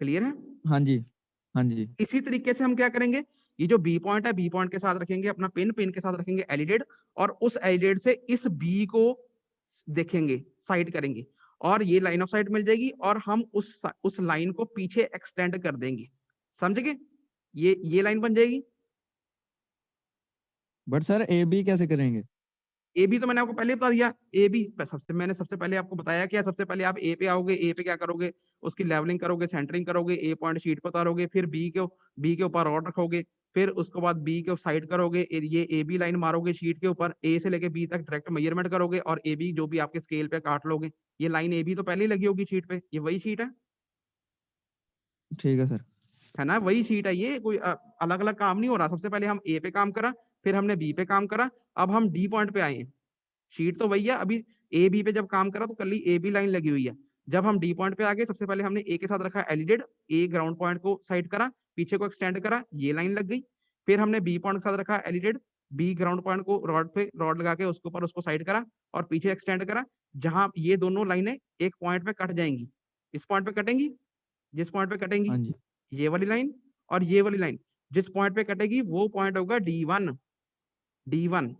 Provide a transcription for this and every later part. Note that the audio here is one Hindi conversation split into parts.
क्लियर है? हाँ जी, हाँ जी, इसी तरीके से हम क्या करेंगे, ये जो बी पॉइंट है, बी पॉइंट के साथ रखेंगे अपना पिन, पिन के साथ रखेंगे एलिडेड, और उस एलिडेड से इस बी को देखेंगे, साइड करेंगे, और ये लाइन ऑफ साइट मिल जाएगी, और हम उस लाइन को पीछे एक्सटेंड कर देंगे। समझ गए? ये लाइन बन जाएगी। बट सर ए बी कैसे करेंगे? ए बी तो मैंने आपको पहले बता दिया। ए बी सबसे पहले आपको बताया क्या, सबसे पहले आप ए पे आओगे, ए पे क्या करोगे, उसकी लेवलिंग करोगे, सेंटरिंग करोगे, ए पॉइंट शीट पर उतारोगे, फिर बी के ऊपर रॉड रखोगे, फिर उसके बाद बी के साइड करोगे, ये ए बी लाइन मारोगे शीट के ऊपर, ए से लेके बी तक डायरेक्ट मेजरमेंट करोगे, और ए बी जो भी आपके स्केल पे काट लोगे। ये लाइन ए बी तो पहले ही लगी होगी शीट पे, ये वही शीट ठीक है सर। है ना, वही शीट है ये, कोई अलग अलग काम नहीं हो रहा। सबसे पहले हम ए पे काम करा, फिर हमने बी पे काम करा, अब हम डी पॉइंट पे आए हैं। शीट तो वही है, अभी ए बी पे जब काम करा तो कल ए बी लाइन लगी हुई है। जब हम डी पॉइंट पे आ गए, सबसे पहले हमने ए के साथ रखा एलिडेड, ए ग्राउंड पॉइंट को साइड करा, पीछे को एक्सटेंड करा, ये लाइन लग गई। फिर हमने बी पॉइंट के साथ रखा एलिडेड, बी ग्राउंड पॉइंट को रॉड पे रॉड लगा के उसके ऊपर उसको साइड करा, और पीछे एक्सटेंड करा, जहां ये दोनों लाइनें एक पॉइंट पे कट जाएंगी। इस पॉइंट पे कटेंगी, जिस पॉइंट पे कटेंगी हाँ जी, ये वाली लाइन और ये वाली लाइन, जिस पॉइंट पे कटेगी वो पॉइंट होगा डी वन।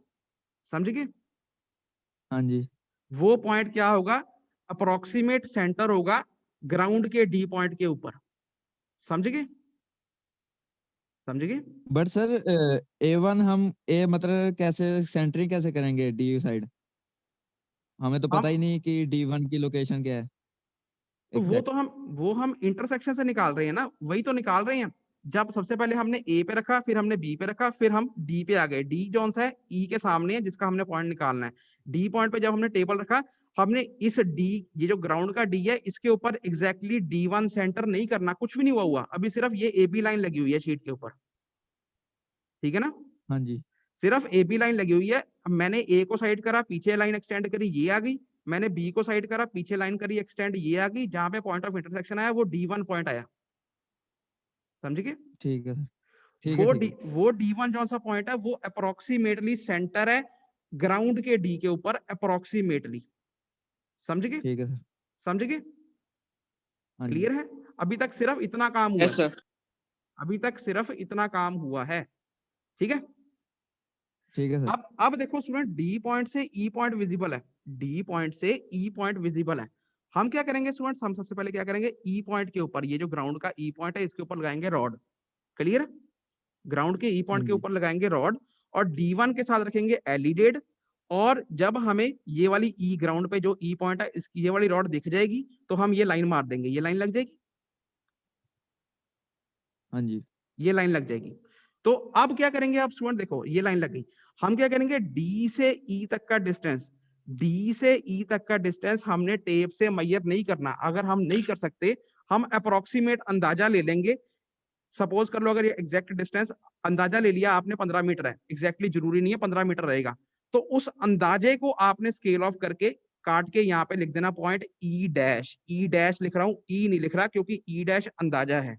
समझ गए? हाँ जी। वो पॉइंट क्या होगा, अप्रोक्सीमेट सेंटर होगा ग्राउंड के डी पॉइंट के ऊपर। समझ गए? समझ गए? बट सर ए वन हम ए मतलब कैसे सेंटरिंग कैसे करेंगे डी साइड? हमें तो हम पता ही नहीं कि डी वन की लोकेशन क्या है तो एग्जैक्ट। वो हम इंटरसेक्शन से निकाल रहे हैं ना, वही तो निकाल रहे हैं। जब सबसे पहले हमने ए पे रखा, फिर हमने बी पे रखा, फिर हम डी पे आ गए। डी जोन सा है ई के सामने है, जिसका हमने पॉइंट निकालना है। डी पॉइंट पे जब हमने टेबल रखा, हमने इस डी, ये जो ग्राउंड का डी है, इसके ऊपर एग्जैक्टली डी वन सेंटर नहीं करना, कुछ भी नहीं हुआ अभी, सिर्फ ये ए बी लाइन लगी हुई है शीट के ऊपर। ठीक है ना? हाँ जी, सिर्फ ए बी लाइन लगी हुई है। अब मैंने ए को साइड करा, पीछे लाइन एक्सटेंड करी, ये आ गई। मैंने बी को साइड करा, पीछे लाइन करी एक्सटेंड, ये आ गई। जहां पे पॉइंट ऑफ इंटरसेक्शन आया वो डी वन पॉइंट आया। समझ गए? ठीक है सर। ठीक है, ठीक है। वो डी वन जो सा पॉइंट है वो अप्रोक्सीमेटली सेंटर है ग्राउंड के डी के ऊपर, अप्रोक्सीमेटली। समझ गए? ठीक है सर। समझ गए? हाँ जी। क्लियर है? अभी तक सिर्फ इतना काम हुआ यस है। सर। अभी तक सिर्फ इतना काम हुआ है। ठीक है? ठीक है सर। अब देखो स्टूडेंट, डी पॉइंट से ई पॉइंट विजिबल है, डी पॉइंट से ई पॉइंट विजिबल है। हम क्या करेंगे स्टूडेंट्स, हम सबसे पहले क्या करेंगे, ई पॉइंट के ऊपर, ये जो ग्राउंड का ई पॉइंट है इसके ऊपर लगाएंगे रॉड। क्लियर? ग्राउंड के ई हाँ पॉइंट के जी, ऊपर लगाएंगे रॉड, और डी वन के साथ रखेंगे एलिडेड। और जब हमें ये वाली ई ग्राउंड पे जो ई पॉइंट है इसकी ये वाली रॉड दिख जाएगी, तो हम ये लाइन मार देंगे, ये लाइन लग जाएगी, हाँ जी, ये लाइन लग जाएगी। तो अब क्या करेंगे आप स्टूडेंट, देखो ये लाइन लग गई। हम क्या करेंगे, डी से ई तक का डिस्टेंस, डी से ई तक का डिस्टेंस हमने टेप से मेजर नहीं करना। अगर हम नहीं कर सकते, हम अप्रोक्सीमेट अंदाजा ले लेंगे। सपोज कर लो, अगर ये एग्जैक्ट डिस्टेंस अंदाजा ले लिया आपने 15 मीटर है, एग्जैक्टली जरूरी नहीं है 15 मीटर रहेगा, तो उस अंदाजे को आपने स्केल ऑफ करके काट के यहाँ पे लिख देना पॉइंट ई डैश। ई डैश लिख रहा हूँ, ई नहीं लिख रहा, क्योंकि ई डैश अंदाजा है।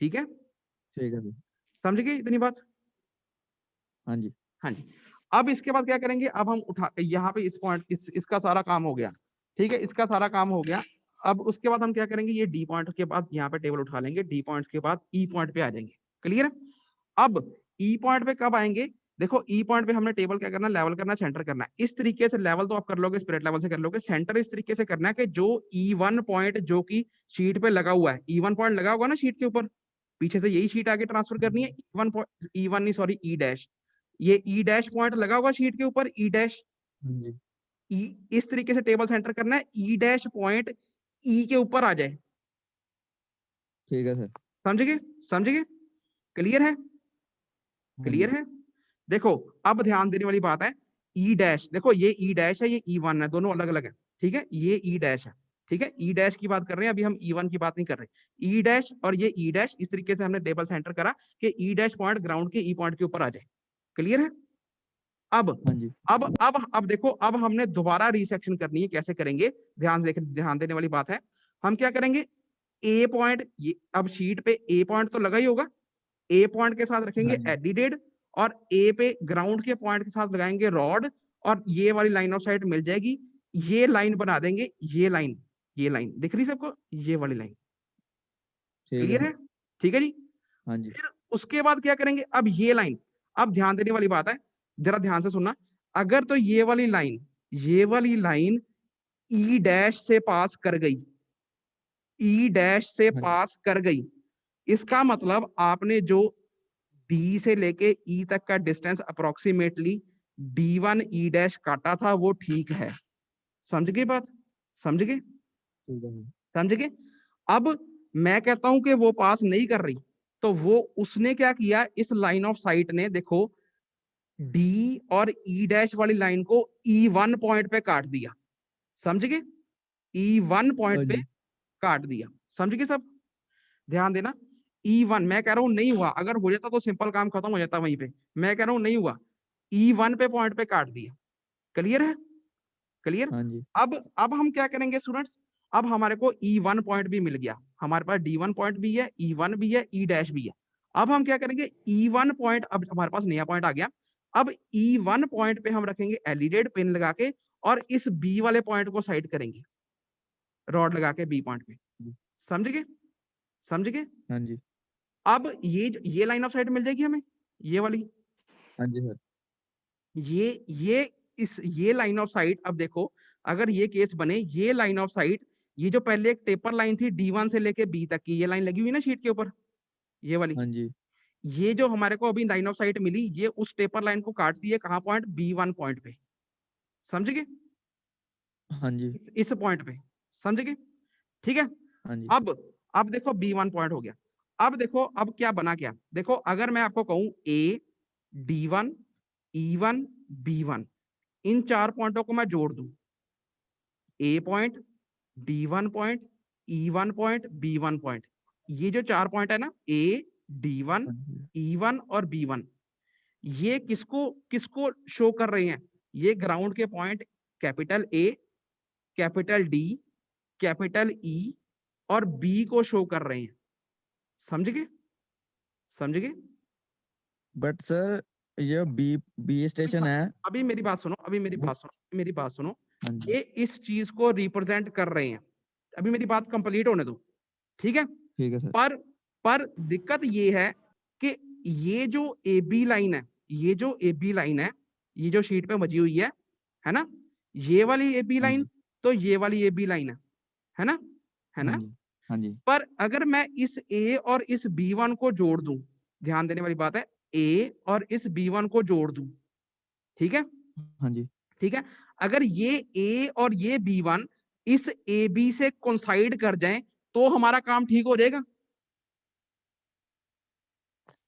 ठीक है? ठीक है सर। समझ गए इतनी बात? हाँ जी, हाँ जी। अब इसके बाद क्या करेंगे, अब हम उठा यहाँ पे इस पॉइंट, इसका सारा काम हो गया। ठीक है, इसका सारा काम हो गया। अब उसके बाद हम क्या करेंगे, ये डी पॉइंट के बाद यहाँ पे टेबल उठा लेंगे, डी पॉइंट के बाद ई पॉइंट पे आ जाएंगे। क्लियर? अब ई पॉइंट पे कब आएंगे, देखो ई पॉइंट पे हमने टेबल क्या करना, लेवल करना, सेंटर करना। इस तरीके से लेवल तो आप कर लोगे, स्पिरिट लेवल से कर लोगे। सेंटर इस तरीके से करना है कि जो ई वन पॉइंट जो कि शीट पे लगा हुआ है, ई वन पॉइंट लगा होगा ना शीट के ऊपर, पीछे से यही शीट आगे ट्रांसफर करनी है। ई वन नहीं सॉरी, ई डैश, ये ई डैश पॉइंट लगा होगा शीट के ऊपर, ई डैश। हाँ जी। ई इस तरीके से टेबल सेंटर करना है, ई डैश पॉइंट ई के ऊपर आ जाए। ठीक है सर। समझ गए? समझ गए? क्लियर है? हाँ क्लियर जी, है? देखो, अब ध्यान देने वाली बात है, ई डैश, देखो ये ई डैश है, ये ई वन है, दोनों अलग अलग है। ठीक है, ये ई डैश है। ठीक है, ई डैश की बात कर रहे हैं अभी, हम ई वन की बात नहीं कर रहे। ई डैश और ये ई डैश, इस तरीके से हमने टेबल सेंटर करा कि ई डैश पॉइंट ग्राउंड के ई पॉइंट के ऊपर आ जाए। क्लियर है? अब हाँ जी, अब देखो, अब हमने दोबारा रीसेक्शन करनी है। कैसे करेंगे, ध्यान देने वाली बात है। हम क्या करेंगे, ए पॉइंट, ये अब शीट पे ए पॉइंट तो लगा ही होगा, ए पॉइंट के साथ हाँ रखेंगे जी। एडिडेड, और ए पे ग्राउंड के पॉइंट के साथ लगाएंगे रॉड, और ये वाली लाइन ऑफ साइट मिल जाएगी। ये लाइन बना देंगे, ये लाइन दिख रही सबको, ये वाली लाइन। ठीक क्लियर है। है? ठीक है जी। हाँ जी। फिर उसके बाद क्या करेंगे, अब ये लाइन, अब ध्यान देने वाली बात है, जरा ध्यान से सुनना। अगर तो ये वाली लाइन ई डैश से पास कर गई, ई डैश से हाँ जी। पास कर गई, इसका मतलब आपने जो डी से लेके ई तक का डिस्टेंस अप्रोक्सीमेटली D1 ई डैश काटा था वो ठीक है। समझ गए बात? समझ गए? ठीक है। समझ गए? अब मैं कहता हूं कि वो पास नहीं कर रही, तो वो उसने क्या किया, इस लाइन ऑफ साइट ने देखो डी और ई डैश वाली लाइन को E1 पॉइंट पे काट दिया। समझ गए? E1 हाँ पॉइंट पे जी। काट दिया। समझ गए सब? ध्यान देना। E1 मैं कह रहा हूं नहीं हुआ, अगर हो जाता तो सिंपल काम खत्म हो जाता वहीं पे, मैं कह रहा हूं नहीं हुआ, E1 पे पॉइंट पे काट दिया। क्लियर है? क्लियर? हाँ जी। अब हम क्या करेंगे स्टूडेंट्स, अब हमारे को E1 पॉइंट भी मिल गया, हमारे पास D1 पॉइंट भी है, E1 भी है, E डैश भी है। अब हम क्या करेंगे, E1 पॉइंट, अब हमारे पास नया पॉइंट आ गया। अब E1 पॉइंट पे हम रखेंगे एलिडेड पिन लगा के, और इस B वाले पॉइंट को साइड करेंगे रॉड लगा के B पॉइंट पे। जी। समझ गए? समझ गए? हाँ जी। अब ये लाइन ऑफ साइट मिल जाएगी हमें, ये वाली, हाँ जी सर। ये लाइन ऑफ साइट। अब देखो, अगर ये केस बने, ये लाइन ऑफ साइट, ये जो पहले एक टेपर लाइन थी D1 से लेके B तक की, ये लाइन लगी हुई ना शीट के ऊपर, ये वाली, हाँ जी। ये जो हमारे को अभी लाइन ऑफ साइट मिली, ये उस टेपर लाइन को काटती है कहाँ, पॉइंट B1 पॉइंट पे। समझ गए? हाँ जी। इस पॉइंट पे। समझ गए? ठीक है। हाँ जी। अब देखो B1 पॉइंट हो गया। अब देखो, अब क्या बना, क्या देखो, अगर मैं आपको कहूं A D1 E1 B1, इन चार पॉइंटों को मैं जोड़ दूं, A point, D1 point, E1 point, B1 point, ये जो चार पॉइंट है ना, A D1 हाँ जी। E1 और B1, ये किसको किसको शो कर रहे हैं, ये ग्राउंड के point capital A, capital D, capital E और B को शो कर रहे हैं। समझ गए? समझ गए? बट सर ये बी बी स्टेशन है। अभी मेरी बात सुनो, अभी मेरी वो- बात सुनो, मेरी बात सुनो। हाँ जी। ये इस चीज को रिप्रेजेंट कर रहे हैं, अभी मेरी बात कंप्लीट होने दो, ठीक है? ठीक है सर। पर पर दिक्कत ये है कि ये जो ए बी लाइन है, ये जो ए बी लाइन है, ये जो शीट पे बची हुई है ना, ये वाली ए बी हाँ लाइन, जी। तो ये वाली ए बी लाइन है ना, है हाँ ना? जी। हाँ जी। पर अगर मैं इस ए और इस B1 को जोड़ दूं, ध्यान देने वाली बात है, ए और इस B1 को जोड़ दूं, ठीक है? हाँ जी। ठीक है। अगर ये ए और ये B1 इस ए बी से कोइंसाइड कर जाएं, तो हमारा काम ठीक हो जाएगा,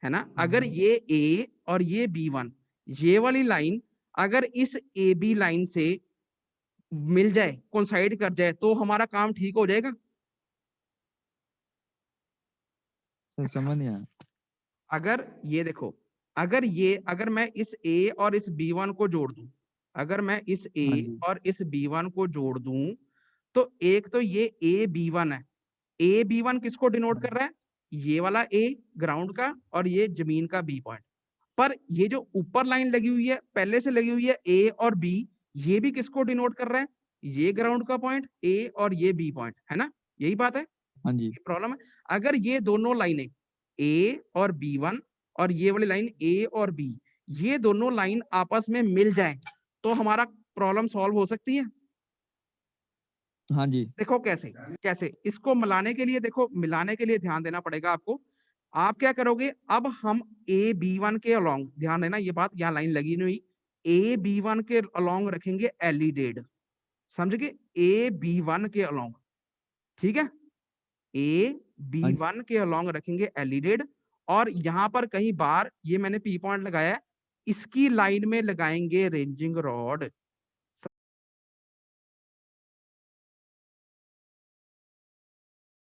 है ना? अगर ये ए और ये B1, ये वाली लाइन अगर इस ए बी लाइन से मिल जाए, कोइंसाइड कर जाए, तो हमारा काम ठीक हो जाएगा। सर समझ नहीं आया। अगर ये देखो, अगर मैं इस ए और इस B1 को जोड़ दूं, अगर मैं इस ए हाँ जी। और इस B1 को जोड़ दूं, तो एक तो ये ए B1 है, ए B1 किसको डिनोट कर रहा है, ये वाला ए ग्राउंड का, और ये जमीन का B पॉइंट। पर ये जो ऊपर लाइन लगी हुई है, पहले से लगी हुई है ए और बी, ये भी किसको डिनोट कर रहा है, ये ग्राउंड का पॉइंट ए और ये बी पॉइंट, है ना? यही बात है, हाँ जी। ये प्रॉब्लम है। अगर ये दोनों लाइनें ए और B1 और ये वाली लाइन ए और बी, ये दोनों लाइन आपस में मिल जाए, तो हमारा प्रॉब्लम सॉल्व हो सकती है। हाँ जी। देखो कैसे, कैसे इसको मिलाने के लिए, देखो मिलाने के लिए ध्यान देना पड़ेगा आपको। आप क्या करोगे, अब हम ए B1 के अलोंग, ध्यान देना ये बात, यहाँ लाइन लगी नहीं हुई, ए B1 के अलोंग रखेंगे एलिडेड। समझ गए? ए B1 के अलोंग, ठीक है? ए हाँ B1 के अलोंग रखेंगे एलिडेड, और यहां पर कहीं बार ये मैंने P पॉइंट लगाया है, इसकी लाइन में लगाएंगे रेंजिंग रॉड।